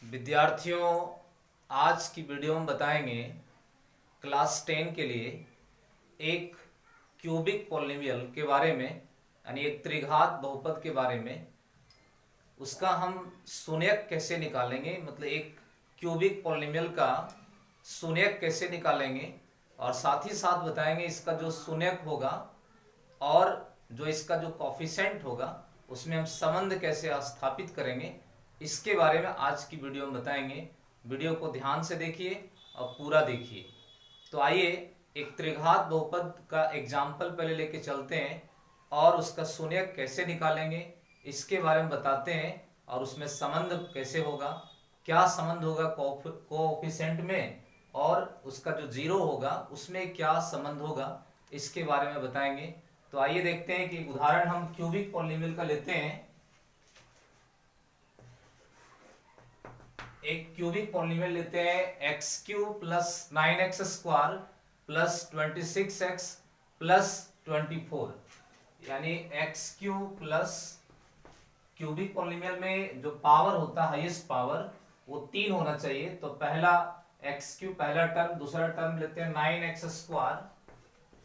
विद्यार्थियों, आज की वीडियो में बताएंगे क्लास 10 के लिए एक क्यूबिक पॉलिनोमियल के बारे में, यानी एक त्रिघात बहुपद के बारे में। उसका हम शून्यक कैसे निकालेंगे, मतलब एक क्यूबिक पॉलिनोमियल का शून्यक कैसे निकालेंगे, और साथ ही साथ बताएंगे इसका जो शून्यक होगा और जो इसका जो कॉफिशेंट होगा उसमें हम संबंध कैसे स्थापित करेंगे, इसके बारे में आज की वीडियो में बताएंगे। वीडियो को ध्यान से देखिए और पूरा देखिए। तो आइए एक त्रिघात बहुपद का एग्जाम्पल पहले लेके चलते हैं और उसका शून्यक कैसे निकालेंगे इसके बारे में बताते हैं, और उसमें संबंध कैसे होगा, क्या संबंध होगा कोएफिशिएंट में, और उसका जो जीरो होगा उसमें क्या संबंध होगा, इसके बारे में बताएंगे। तो आइए देखते हैं कि उदाहरण हम क्यूबिक पॉलिनोमियल का लेते हैं। एक क्यूबिक पॉलिनोमियल लेते हैं x cube plus 9x square plus 26x plus 24, यानी x cube plus cubic polynomial में जो पावर होता है हाईएस्ट पावर वो 3 होना चाहिए। तो पहला एक्स क्यूब पहला टर्म, दूसरा टर्म लेते हैं 9x square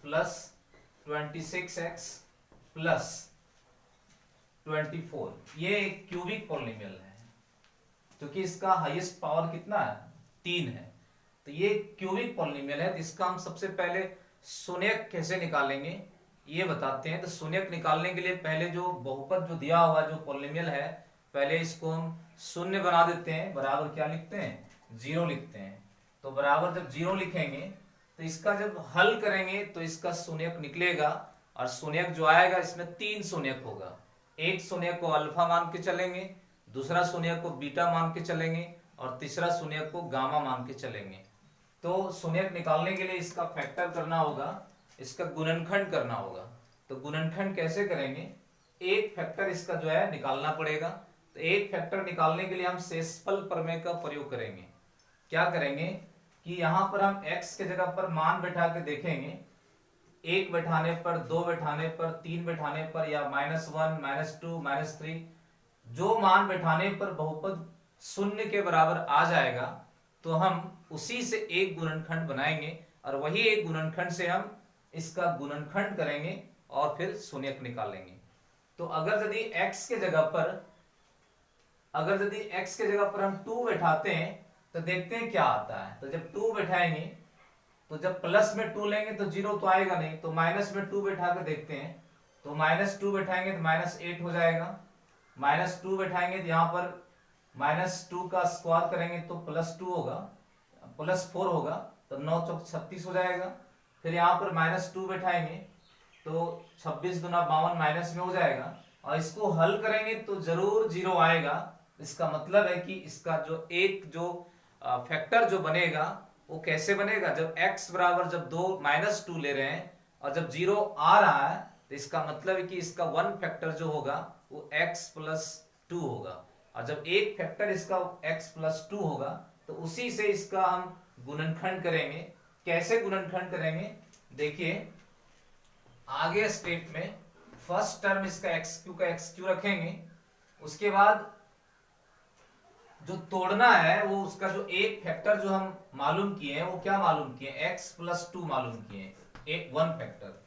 plus 26x plus 24। ये एक क्यूबिक पॉलिनोमियल है क्योंकि इसका हाईएस्ट पावर कितना है, 3 है। तो ये क्यूबिक पॉलिनोमियल है। इसका हम सबसे पहले शून्यक कैसे निकालेंगे ये बताते हैं। तो शून्यक निकालने के लिए पहले जो बहुपद जो दिया हुआ जो पॉलिनोमियल है, पहले इसको हम शून्य बना देते हैं, बराबर क्या लिखते हैं, 0 लिखते हैं। तो बराबर जब 0 लिखेंगे तो इसका जब हल करेंगे तो इसका शून्यक निकलेगा, और शून्यक जो आएगा इसमें 3 शून्यक होगा। एक शून्यक को अल्फा मान के चलेंगे, दूसरा शून्यक को बीटा मान के चलेंगे, और तीसरा शून्यक को गामा मान के चलेंगे। तो शून्यक निकालने के लिए इसका फैक्टर करना होगा, इसका गुणनखंड करना होगा। तो गुणनखंड कैसे करेंगे, एक फैक्टर इसका जो है निकालना पड़ेगा। तो एक फैक्टर निकालने के लिए हम शेषफल प्रमेय का प्रयोग करेंगे। क्या करेंगे कि यहां पर हम x के जगह पर मान बैठा के देखेंगे, 1 बैठाने पर, 2 बैठाने पर, 3 बैठाने पर, या -1 -2 -3, जो मान बैठाने पर बहुपद शून्य के बराबर आ जाएगा तो हम उसी से एक गुणनखंड बनाएंगे, और वही एक गुणनखंड से हम इसका गुणनखंड करेंगे और फिर शून्यक निकालेंगे। तो अगर यदि x के जगह पर हम 2 बैठाते हैं तो देखते हैं क्या आता है। तो जब 2 बैठाएंगे तो जब प्लस में 2 लेंगे तो 0 तो आएगा नहीं, तो माइनस में 2 बैठा कर देखते हैं। तो -2 बैठाएंगे तो -8 हो जाएगा, -2 बैठाएंगे तो यहाँ पर -2 का स्क्वायर करेंगे तो +2 होगा, +4 होगा, तो 9 चौक 36 हो जाएगा। फिर यहाँ पर -2 बैठाएंगे तो 26 दूना 52 माइनस में हो जाएगा, और इसको हल करेंगे तो जरूर 0 आएगा। इसका मतलब है कि इसका जो एक जो फैक्टर जो बनेगा वो कैसे बनेगा, जब x बराबर जब 2 -2 ले रहे हैं और जब 0 आ रहा है, तो इसका मतलब है कि इसका वन फैक्टर जो होगा वो x + 2 होगा, और जब एक फैक्टर इसका x + 2 होगा तो उसी से इसका हम गुणनखंड करेंगे। कैसे गुणनखंड करेंगे देखिए, आगे स्टेप में फर्स्ट टर्म इसका x क्यू रखेंगे, उसके बाद जो तोड़ना है वो उसका जो एक फैक्टर जो हम मालूम किए हैं वो क्या मालूम किए, x + 2 मालूम किए, एक वन फैक्टर।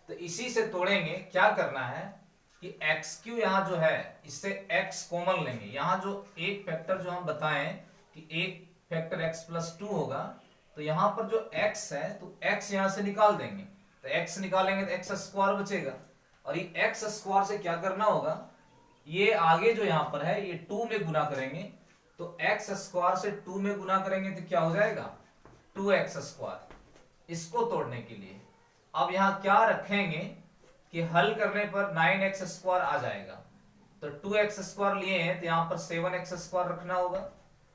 तो इसी से तोड़ेंगे। क्या करना है कि x3 यहाँ जो है इससे x कॉमन लेंगे। यहाँ जो एक फैक्टर जो हम बताएं कि एक फैक्टर x + 2 होगा, तो यहाँ पर जो x है तो x यहाँ से निकाल देंगे। तो x निकालेंगे तो x² बचेगा, और ये x² से क्या करना होगा, ये आगे जो यहाँ पर है ये 2 में गुना करेंगे। तो x² से 2 में गुना करेंगे तो क्या हो जाएगा, 2x²। इसको तोड़ने के लिए अब यहाँ क्या रखेंगे कि हल करने पर 9x² आ जाएगा। तो 2x² लिए हैं तो यहाँ पर 7x² रखना होगा।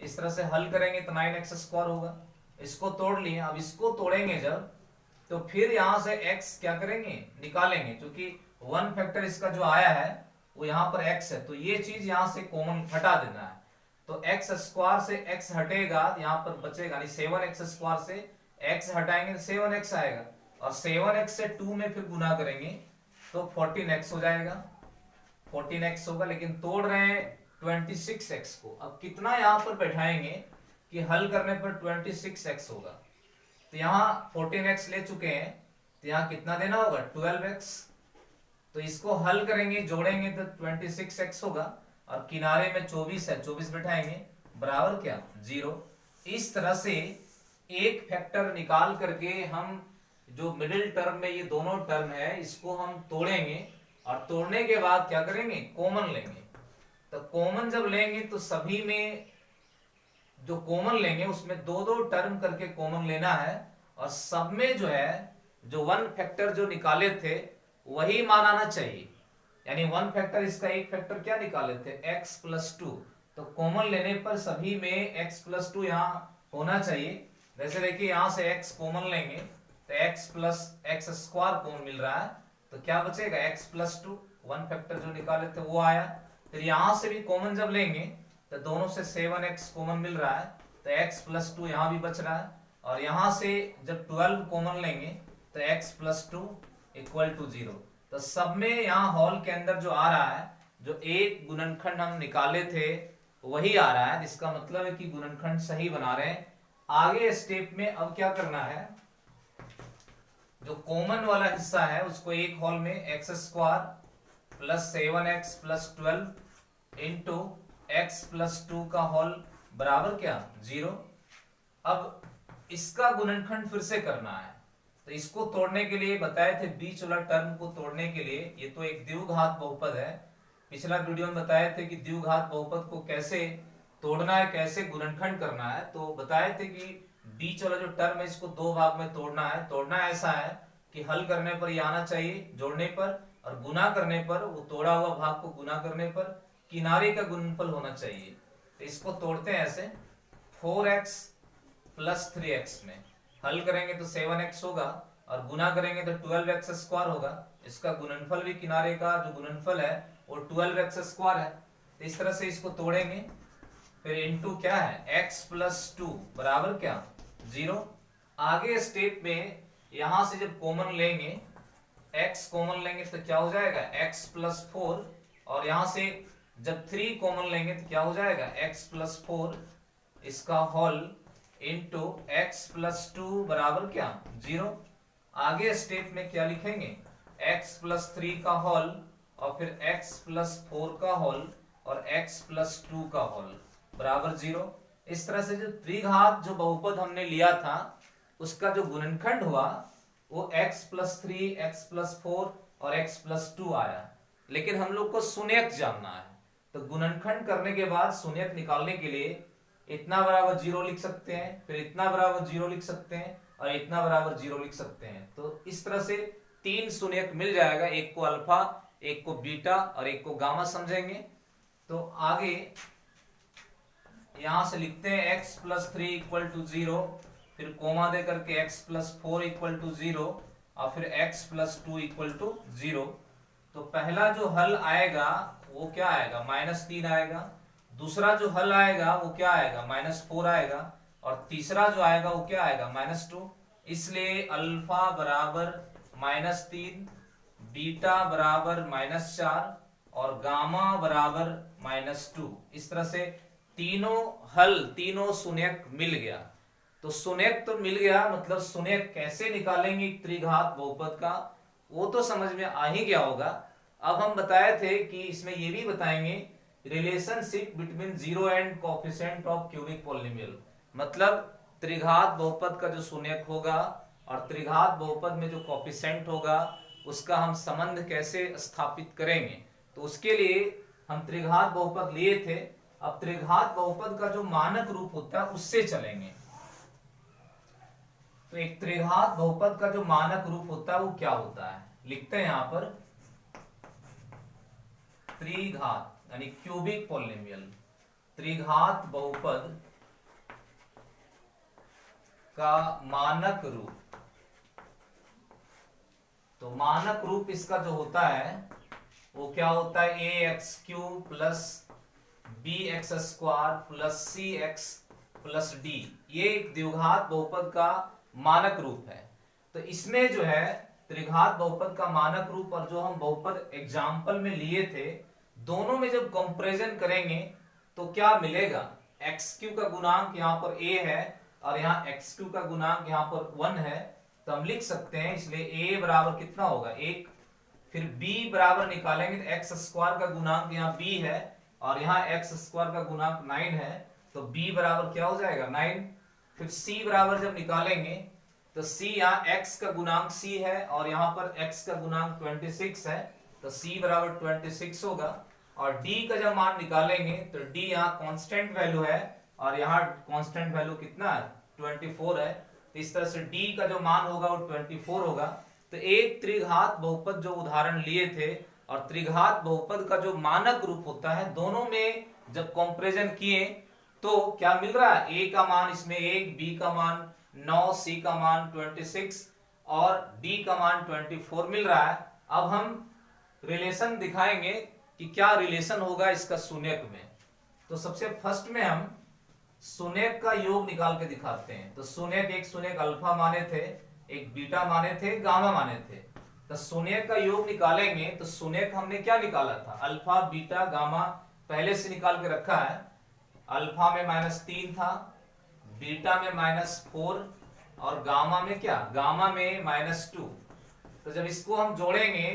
इस तरह से हल करेंगे तो 9x² होगा। इसको तोड़ लिए। अब इसको तोड़ेंगे जब, तो फिर यहां से x क्या करेंगे, निकालेंगे, क्योंकि वन फैक्टर इसका जो आया है वो यहाँ पर x है, तो ये चीज यहां से कॉमन हटा देना है। तो x² से x हटेगा, यहाँ पर बचेगा, नहीं 7x² से x हटाएंगे तो 7x आएगा, और 7x से 2 में फिर गुना करेंगे तो 14x हो जाएगा, 14x होगा। लेकिन तोड़ रहे हैं 26x को। अब कितना यहाँ पर बैठाएंगे कि हल करने पर 26x होगा। तो यहाँ 14x ले चुके हैं, तो यहाँ कितना देना होगा 12x। तो इसको हल करेंगे, जोड़ेंगे तो 26x होगा, और किनारे में 24 है, 24 बैठाएंगे बराबर क्या 0। इस तरह से एक फैक्टर निकाल करके हम जो मिडिल टर्म में ये दोनों टर्म है इसको हम तोड़ेंगे, और तोड़ने के बाद क्या करेंगे कॉमन लेंगे। तो कॉमन जब लेंगे तो सभी में जो कॉमन लेंगे उसमें दो दो टर्म करके कॉमन लेना है, और सब में जो है जो वन फैक्टर जो निकाले थे वही मान आना चाहिए। यानी वन फैक्टर, इसका एक फैक्टर क्या निकाले थे x+2, तो कॉमन लेने पर सभी में x+2 यहाँ होना चाहिए। जैसे देखिए यहाँ से x कॉमन लेंगे तो x+x² कॉमन मिल रहा है, तो क्या बचेगा x+2, वन फैक्टर जो निकाले थे वो आया। फिर यहां से भी कॉमन जब लेंगे तो दोनों से 7x कॉमन मिल रहा है, तो x+2 यहाँ भी बच रहा है, और यहां से जब 12 कॉमन लेंगे तो x+2 = 0। तो सब में यहाँ हॉल के अंदर जो आ रहा है, जो एक गुणनखंड हम निकाले थे वही आ रहा है, जिसका मतलब है कि गुणनखंड सही बना रहे हैं। आगे स्टेप में अब क्या करना है, जो कॉमन वाला हिस्सा है उसको एक हॉल में x² + 7x + 12 इंटू x+2 का होल बराबर क्या 0। अब इसका गुणनखंड फिर से करना है, तो इसको तोड़ने के लिए बताए थे, बीच वाला टर्म को तोड़ने के लिए, ये तो एक द्विघात बहुपद है। पिछला वीडियो में बताए थे कि द्विघात बहुपद को कैसे तोड़ना है, कैसे गुणनखंड करना है। तो बताए थे कि बीच वाला जो टर्म है इसको दो भाग में तोड़ना है। तोड़ना ऐसा है कि हल करने पर ये आना चाहिए जोड़ने पर, और गुना करने पर वो तोड़ा हुआ भाग को गुना करने पर किनारे का गुणनफल होना चाहिए। तो इसको तोड़ते हैं ऐसे, 4x + 3x में हल करेंगे तो 7x होगा, और गुना करेंगे तो 12x² होगा। इसका गुणनफल भी किनारे का जो गुणनफल है वो 12x² है। तो इस तरह से इसको तोड़ेंगे, फिर इनटू क्या है x+2 बराबर क्या 0। आगे स्टेप में यहां से जब कॉमन लेंगे, x कॉमन लेंगे तो क्या हो जाएगा x+4, और यहां से जब 3 कॉमन लेंगे तो क्या हो जाएगा x+4 इसका होल इंटू x+2 बराबर क्या 0। आगे स्टेप में क्या लिखेंगे x+3 का होल, और फिर x+4 का होल, और x+2 का होल बराबर 0। इस तरह से जो द्विघात जो बहुपद हमने लिया था उसका जो गुणनखंड हुआ वो x+3, x+4 और x+2 आया। लेकिन हम लोग को शून्यक जानना है, तो गुणनखंड करने के बाद शून्यक निकालने के लिए इतना बराबर 0 लिख सकते हैं, फिर इतना बराबर 0 लिख सकते हैं, और इतना बराबर 0 लिख सकते हैं। तो इस तरह से 3 शून्यक मिल जाएगा, एक को अल्फा, एक को बीटा और एक को गामा समझेंगे। तो आगे यहां से लिखते हैं x+3 = 0, फिर कोमा दे करके x+4 = 0, और फिर x+2 = 0। तो पहला जो हल आएगा वो क्या आएगा -3 आएगा, दूसरा जो हल आएगा वो क्या आएगा -4 आएगा, और तीसरा जो आएगा वो क्या आएगा -2। इसलिए अल्फा बराबर -3, बीटा बराबर -4 और गामा बराबर -2। इस तरह से तीनों हल, तीनों शून्यक मिल गया। तो शून्यक तो मिल गया, मतलब शून्यक कैसे निकालेंगे त्रिघात बहुपद का वो तो समझ में आ ही गया होगा। अब हम बताए थे कि इसमें ये भी बताएंगे relationship between 0 and coefficient of cubic polynomial, मतलब त्रिघात बहुपद का जो शून्यक होगा और त्रिघात बहुपद में जो कोएफिशिएंट होगा उसका हम संबंध कैसे स्थापित करेंगे। तो उसके लिए हम त्रिघात बहुपद लिए थे। अब त्रिघात बहुपद का जो मानक रूप होता है उससे चलेंगे। तो एक त्रिघात बहुपद का जो मानक रूप होता है वो क्या होता है, लिखते हैं यहां पर त्रिघात यानी क्यूबिक पॉलिनोमियल, त्रिघात बहुपद का मानक रूप। तो मानक रूप इसका जो होता है वो क्या होता है ax³ + bx² + cx + d। ये एक द्विघात बहुपद का मानक रूप है। तो इसमें जो है त्रिघात बहुपद का मानक रूप और जो हम बहुपद एग्जाम्पल में लिए थे दोनों में जब कंपैरिजन करेंगे तो क्या मिलेगा, x3 का गुणांक यहाँ पर a है और यहाँ x2 का गुणांक यहाँ पर 1 है, तो हम लिख सकते हैं, इसलिए a बराबर कितना होगा 1, फिर b बराबर निकालेंगे तो x स्क्वायर का गुणांक यहाँ b है और यहाँ x स्क्वायर का गुणांक 9 है, तो b बराबर क्या हो जाएगा 9। फिर c बराबर जब निकालेंगे तो c यहाँ x का गुणांक c है और यहाँ पर x का गुणांक 26 है, तो c बराबर 26 होगा। और d का जब मान निकालेंगे तो d यहाँ कांस्टेंट वैल्यू है और यहाँ कांस्टेंट वैल्यू कितना है 24 है, तो इस तरह से d का जो मान होगा वो 24 होगा। तो एक त्रिघात बहुपद जो उदाहरण लिए थे और त्रिघात बहुपद का जो मानक रूप होता है, दोनों में जब कंपैरिजन किए तो क्या मिल रहा है, a का मान इसमें 1, b का मान 9, c का मान 26 और d का मान 24 मिल रहा है। अब हम रिलेशन दिखाएंगे कि क्या रिलेशन होगा इसका शून्यक में। तो सबसे फर्स्ट में हम शून्यक का योग निकाल के दिखाते हैं। तो शून्यक, एक शून्यक अल्फा माने थे, एक बीटा माने थे, गामा माने थे। तो शून्यक का योग निकालेंगे तो शून्यक हमने क्या निकाला था, अल्फा बीटा गामा पहले से निकाल के रखा है। अल्फा में -3 था, बीटा में -4 और गामा में क्या, गामा में -2। तो जब इसको हम जोड़ेंगे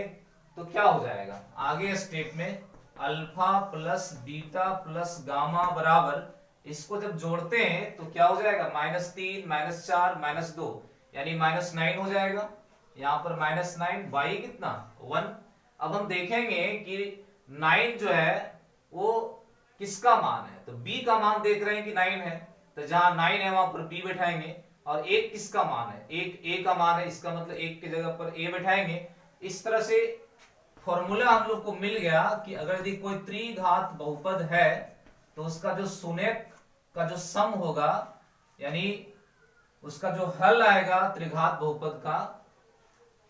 तो क्या हो जाएगा, आगे स्टेप में alpha plus beta plus gamma बराबर, इसको जब जोड़ते हैं तो क्या हो जाएगा, -3 -4 -2 यानी -9 हो जाएगा। यहाँ पर -9 बाई कितना 1। अब हम देखेंगे कि 9 जो है वो किसका मान है, तो b का मान देख रहे हैं कि 9 है, तो जहां 9 है वहां पर b बैठाएंगे। और 1 किसका मान है, 1 a का मान है, इसका मतलब 1 की जगह पर a बैठाएंगे। इस तरह से फॉर्मूला हम लोग को मिल गया कि अगर यदि कोई त्रिघात बहुपद है तो उसका जो शून्यक का जो सम होगा, यानी उसका जो हल आएगा त्रिघात बहुपद का,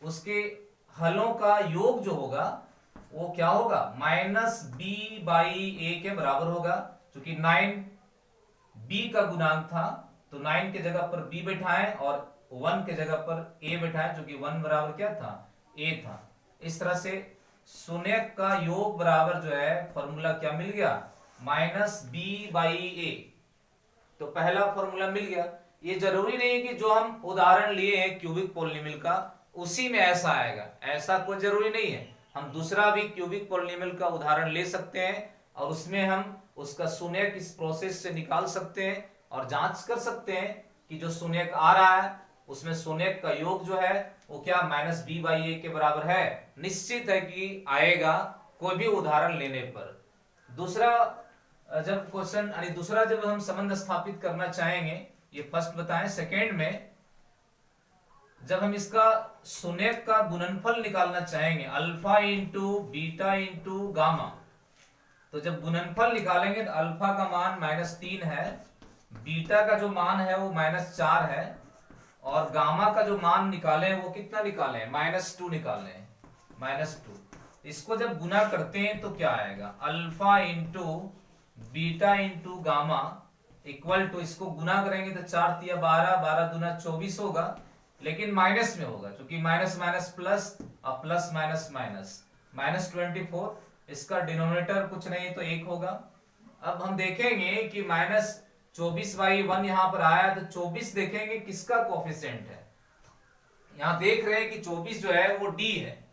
उसके हलों का योग जो होगा वो क्या होगा, -b/a के बराबर होगा। क्योंकि 9 b का गुणांक था तो 9 के जगह पर b बैठाएं और 1 के जगह पर a बैठाएं, जो कि 1 बराबर क्या था, a था। इस तरह से शून्यक का योग बराबर जो है फॉर्मूला क्या मिल गया, -b/a। तो पहला फॉर्मूला मिल गया। ये जरूरी नहीं है कि जो हम उदाहरण लिए हैं क्यूबिक पॉलिनॉमियल का उसी में ऐसा आएगा, ऐसा कोई जरूरी नहीं है। हम दूसरा भी क्यूबिक पॉलिनॉमियल का उदाहरण ले सकते हैं और उसमें हम उसका शून्यक इस प्रोसेस से निकाल सकते हैं और जांच कर सकते हैं कि जो शून्यक आ रहा है उसमें शून्यक का योग जो है वो क्या -b/a के बराबर है। निश्चित है कि आएगा कोई भी उदाहरण लेने पर। दूसरा जब क्वेश्चन यानी दूसरा जब हम संबंध स्थापित करना चाहेंगे, ये फर्स्ट बताएं, सेकेंड में जब हम इसका शून्यक का गुणनफल निकालना चाहेंगे, alpha into beta into gamma, तो जब गुणनफल निकालेंगे तो अल्फा का मान -3 है, बीटा का जो मान है वो -4 है और गामा का जो मान निकाले वो कितना निकाले, -2 निकाले, -2। इसको जब गुना करते हैं तो क्या आएगा, alpha into beta into gamma equal to, इसको गुना करेंगे तो 4 तिया 12, 12 दूना 24 होगा, लेकिन माइनस में होगा क्योंकि माइनस माइनस प्लस और प्लस माइनस माइनस, -24। इसका डिनोमिनेटर कुछ नहीं तो 1 होगा। अब हम देखेंगे कि -24/1 यहाँ पर आया तो 24 देखेंगे किसका कोफिशिएंट है। यहाँ देख रहे हैं कि 24 जो है वो d है,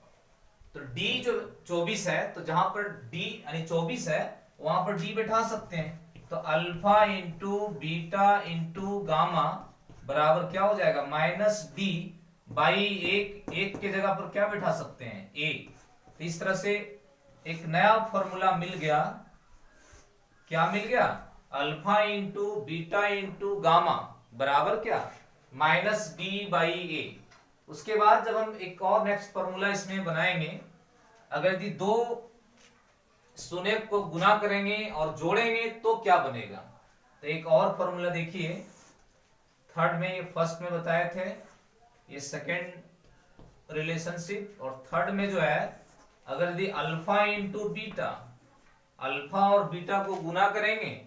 तो d जो 24 है तो जहां पर d यानी 24 है वहां पर d बैठा सकते हैं। तो alpha into beta into gamma बराबर क्या हो जाएगा, -d/1 के जगह पर क्या बैठा सकते हैं, a। तो इस तरह से एक नया फॉर्मूला मिल गया, क्या मिल गया, alpha into beta into gamma बराबर क्या, -d/a। उसके बाद जब हम एक और नेक्स्ट फॉर्मूला इसमें बनाएंगे, अगर यदि दो शून्यक को गुना करेंगे और जोड़ेंगे तो क्या बनेगा। तो एक और फॉर्मूला देखिए, थर्ड में, ये फर्स्ट में बताए थे, ये सेकेंड रिलेशनशिप, और थर्ड में जो है अगर यदि अल्फा इंटू बीटा, अल्फा और बीटा को गुना करेंगे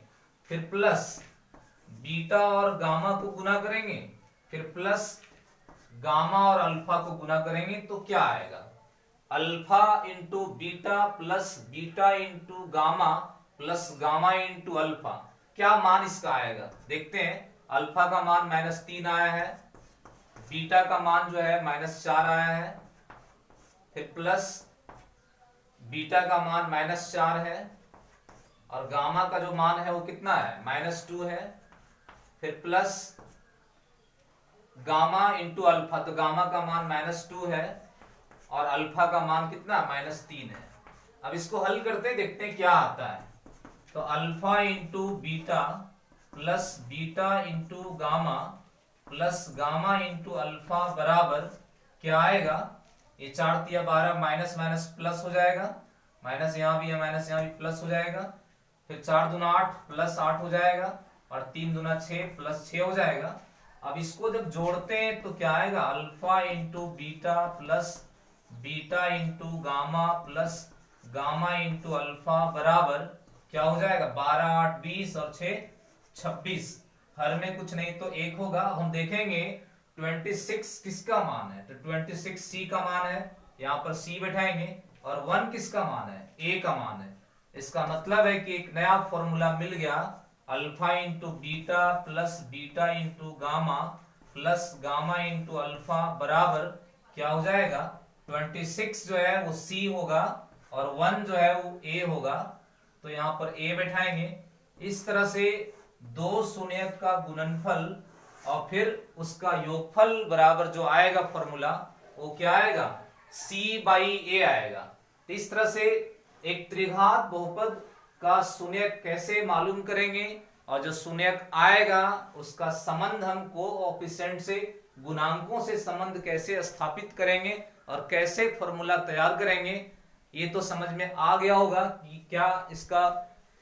फिर प्लस बीटा और गामा को गुना करेंगे फिर प्लस गामा और अल्फा को गुना करेंगे तो क्या आएगा, alpha into beta plus beta into gamma plus gamma into alpha, क्या मान इसका आएगा देखते हैं। अल्फा का मान -3 आया है, बीटा का मान जो है -4 आया है, फिर प्लस बीटा का मान -4 है, और गामा का जो मान है वो कितना है -2 है, फिर प्लस गामा इंटू अल्फा, तो गामा का मान -2 है और अल्फा का मान कितना -3 है। अब इसको हल करते देखते हैं क्या आता है। तो alpha into beta plus beta into gamma plus gamma into alpha बराबर क्या आएगा, ये 4 तिया 12 माइनस माइनस प्लस हो जाएगा, माइनस यहाँ भी है माइनस यहाँ भी प्लस हो जाएगा, फिर 4 दूना 8 प्लस 8 हो जाएगा, और 3 दूना 6 प्लस 6 हो जाएगा। अब इसको जब जोड़ते हैं तो क्या आएगा, alpha into beta plus beta into gamma plus gamma into alpha बराबर क्या हो जाएगा, 12 8 20 और 6 26। हर में कुछ नहीं तो 1 होगा। हम देखेंगे 26 किसका मान है, तो 26 सी का मान है, यहाँ पर सी बैठाएंगे, और 1 किसका मान है, ए का मान है। इसका मतलब है कि एक नया फॉर्मूला मिल गया, alpha into beta plus beta into gamma plus gamma into alpha बराबर क्या हो जाएगा, 26 जो है वो सी होगा और 1 जो है वो ए होगा, तो यहाँ पर ए बैठाएंगे। इस तरह से दो शून्यक का गुणनफल और फिर उसका योगफल बराबर जो आएगा फॉर्मूला, वो क्या आएगा, c बाई ए आएगा। तो इस तरह से एक त्रिघात बहुपद का शून्यक कैसे मालूम करेंगे, और जो शून्यक आएगा उसका संबंध हम कोएफिशिएंट से, गुणांकों से संबंध कैसे स्थापित करेंगे और कैसे फॉर्मूला तैयार करेंगे, ये तो समझ में आ गया होगा कि क्या इसका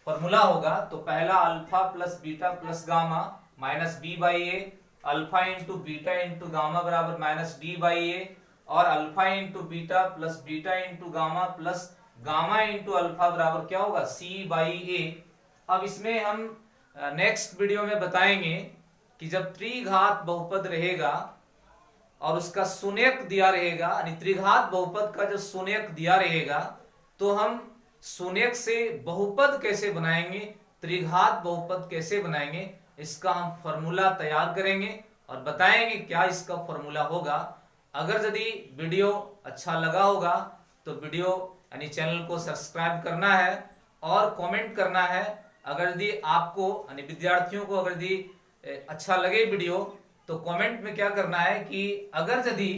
फॉर्मूला होगा। तो पहला alpha plus beta plus gamma minus b by a, alpha into beta into gamma बराबर माइनस डी बाई ए, और alpha into beta plus beta into gamma plus gamma into alpha बराबर क्या होगा, सी बाई ए। अब इसमें हम नेक्स्ट वीडियो में बताएंगे कि जब त्रिघात बहुपद रहेगा और उसका शून्यक दिया रहेगा, यानी त्रिघात बहुपद का जो शून्यक दिया रहेगा, तो हम शून्यक से बहुपद कैसे बनाएंगे, त्रिघात बहुपद कैसे बनाएंगे, इसका हम फॉर्मूला तैयार करेंगे और बताएंगे क्या इसका फॉर्मूला होगा। अगर यदि वीडियो अच्छा लगा होगा तो वीडियो यानी चैनल को सब्सक्राइब करना है और कमेंट करना है। अगर यदि आपको यानी विद्यार्थियों को अगर यदि अच्छा लगे वीडियो तो कमेंट में क्या करना है कि अगर यदि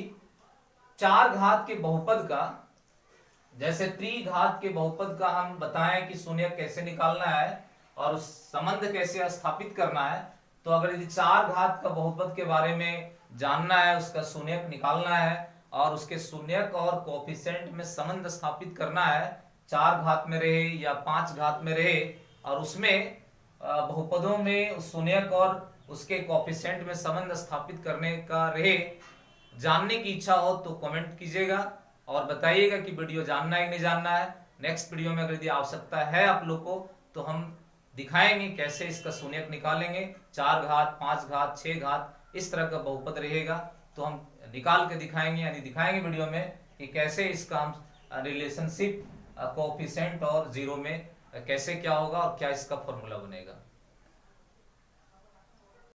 4 घात के बहुपद का, जैसे त्रिघात के बहुपद का हम बताएं कि शून्य कैसे निकालना है और उस संबंध कैसे स्थापित करना है, तो अगर यदि 4 घात का बहुपद के बारे में जानना है, उसका शून्यक निकालना है और उसके शून्यक और कोएफिशिएंट में संबंध स्थापित करना है, 4 घात में रहे या 5 घात में रहे, और उसमें बहुपदों में शून्यक और उसके कोएफिशिएंट में संबंध स्थापित करने का रहे, जानने की इच्छा हो तो कमेंट कीजिएगा और बताइएगा कि वीडियो जानना है कि नहीं जानना है। नेक्स्ट वीडियो में अगर यदि आवश्यकता है आप लोग को तो हम दिखाएंगे कैसे इसका शून्यक निकालेंगे। 4 घात 5 घात 6 घात इस तरह का बहुपद रहेगा तो हम निकाल के दिखाएंगे, यानी दिखाएंगे वीडियो में कि कैसे इसका हम रिलेशनशिप कोएफिशिएंट और जीरो में कैसे क्या होगा और क्या इसका फॉर्मूला बनेगा।